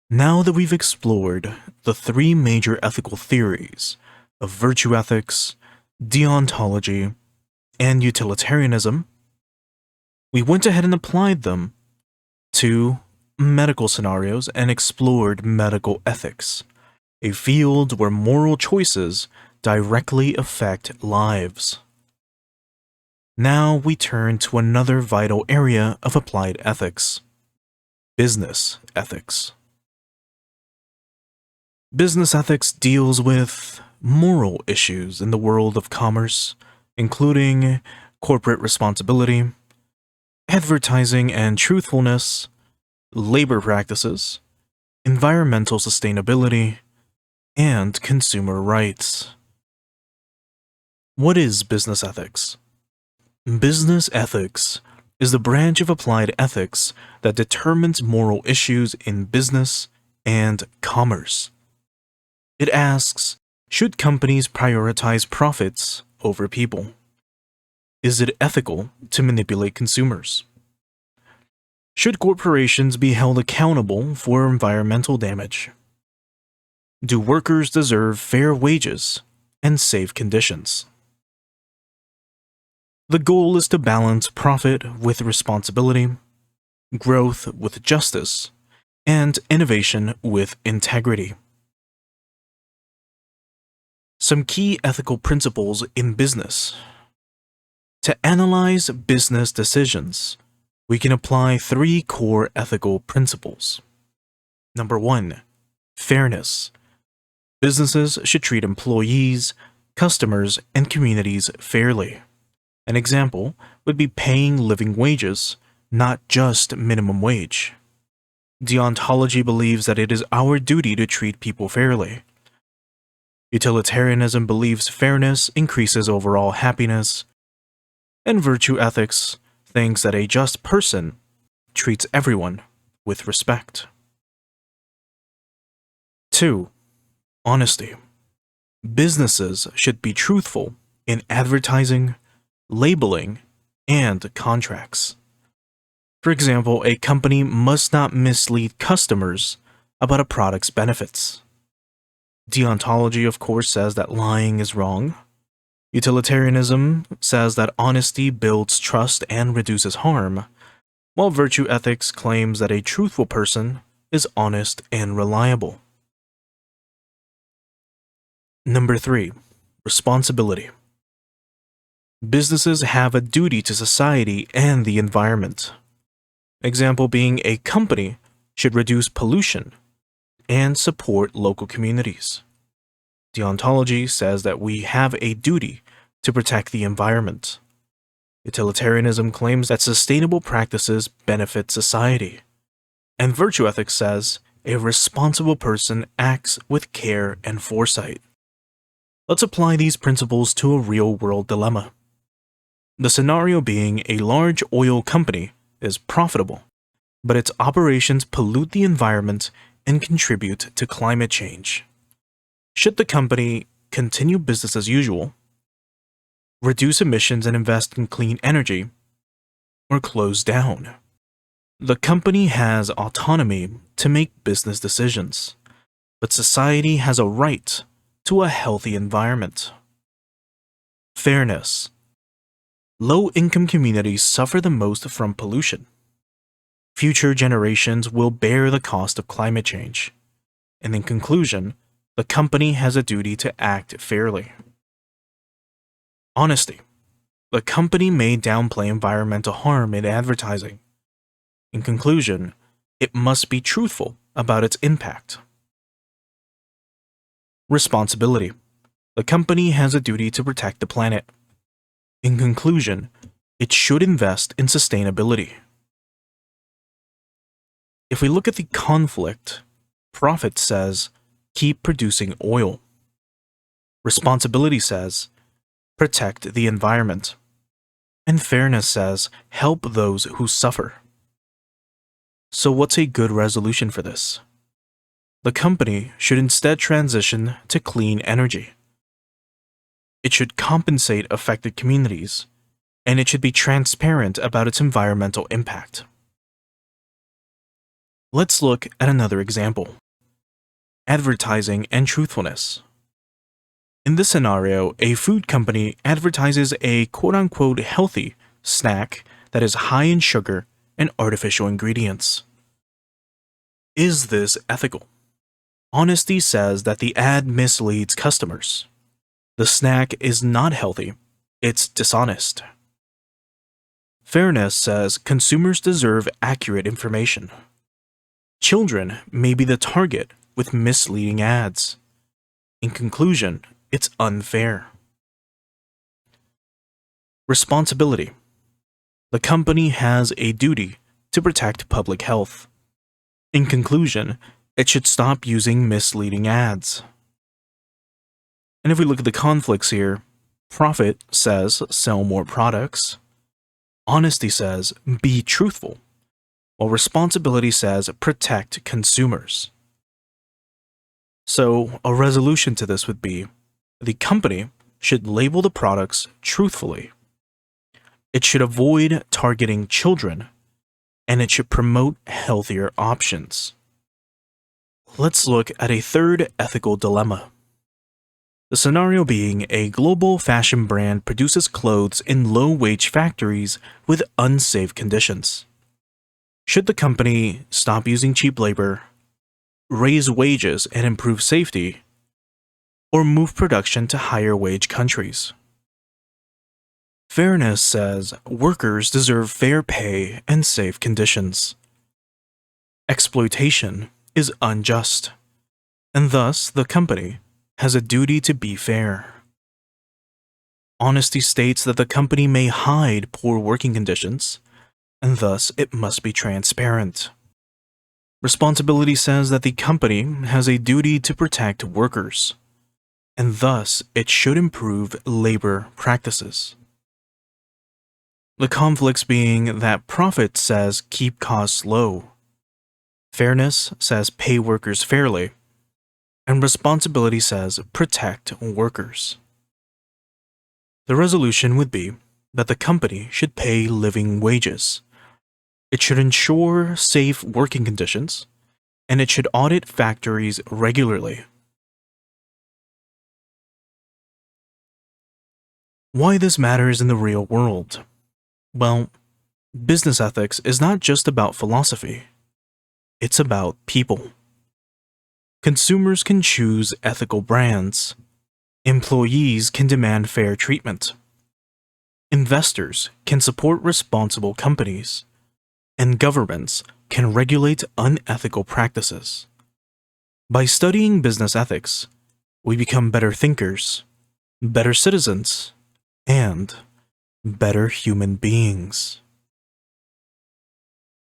Now that we've explored the three major ethical theories of virtue ethics, deontology, and utilitarianism, we went ahead and applied them to medical scenarios and explored medical ethics, a field where moral choices directly affect lives. Now we turn to another vital area of applied ethics: business ethics. Business ethics deals with moral issues in the world of commerce, including corporate responsibility, advertising and truthfulness, labor practices, environmental sustainability, and consumer rights. What is business ethics? Business ethics is the branch of applied ethics that determines moral issues in business and commerce. It asks, should companies prioritize profits over people? Is it ethical to manipulate consumers? Should corporations be held accountable for environmental damage? Do workers deserve fair wages and safe conditions? The goal is to balance profit with responsibility, growth with justice, and innovation with integrity. Some key ethical principles in business. To analyze business decisions, we can apply three core ethical principles. Number 1, fairness. Businesses should treat employees, customers, and communities fairly. An example would be paying living wages, not just minimum wage. Deontology believes that it is our duty to treat people fairly. Utilitarianism believes fairness increases overall happiness, and virtue ethics thinks that a just person treats everyone with respect. 2. Honesty. Businesses should be truthful in advertising, labeling, and contracts. For example, a company must not mislead customers about a product's benefits. Deontology, of course, says that lying is wrong. Utilitarianism says that honesty builds trust and reduces harm, while virtue ethics claims that a truthful person is honest and reliable. Number 3, responsibility. Businesses have a duty to society and the environment. Example being a company should reduce pollution and support local communities. Deontology says that we have a duty to protect the environment. Utilitarianism claims that sustainable practices benefit society. And virtue ethics says a responsible person acts with care and foresight. Let's apply these principles to a real-world dilemma. The scenario being a large oil company is profitable, but its operations pollute the environment and contribute to climate change. Should the company continue business as usual, reduce emissions and invest in clean energy, or close down? The company has autonomy to make business decisions, but society has a right to a healthy environment. Fairness. Low-income communities suffer the most from pollution. Future generations will bear the cost of climate change. And in conclusion, the company has a duty to act fairly. Honesty. The company may downplay environmental harm in advertising. In conclusion, it must be truthful about its impact. Responsibility. The company has a duty to protect the planet. In conclusion, it should invest in sustainability. If we look at the conflict, profit says, keep producing oil. Responsibility says, protect the environment. And fairness says, help those who suffer. So what's a good resolution for this? The company should instead transition to clean energy. It should compensate affected communities, and it should be transparent about its environmental impact. Let's look at another example. Advertising and truthfulness. In this scenario, a food company advertises a quote-unquote healthy snack that is high in sugar and artificial ingredients. Is this ethical? Honesty says that the ad misleads customers. The snack is not healthy, it's dishonest. Fairness says consumers deserve accurate information. Children may be the target with misleading ads. In conclusion, it's unfair. Responsibility. The company has a duty to protect public health. In conclusion, it should stop using misleading ads. And if we look at the conflicts here, profit says sell more products. Honesty says be truthful, while responsibility says protect consumers. So, a resolution to this would be the company should label the products truthfully. It should avoid targeting children, and it should promote healthier options. Let's look at a third ethical dilemma. The scenario being a global fashion brand produces clothes in low-wage factories with unsafe conditions. Should the company stop using cheap labor, raise wages and improve safety, or move production to higher-wage countries? Fairness says workers deserve fair pay and safe conditions. Exploitation is unjust, and thus the company has a duty to be fair. Honesty states that the company may hide poor working conditions, and thus it must be transparent. Responsibility says that the company has a duty to protect workers, and thus it should improve labor practices. The conflicts being that profit says keep costs low, fairness says pay workers fairly, and responsibility says protect workers. The resolution would be that the company should pay living wages. It should ensure safe working conditions, and it should audit factories regularly. Why this matters in the real world? Well, business ethics is not just about philosophy. It's about people. Consumers can choose ethical brands. Employees can demand fair treatment. Investors can support responsible companies. And governments can regulate unethical practices. By studying business ethics, we become better thinkers, better citizens, and better human beings.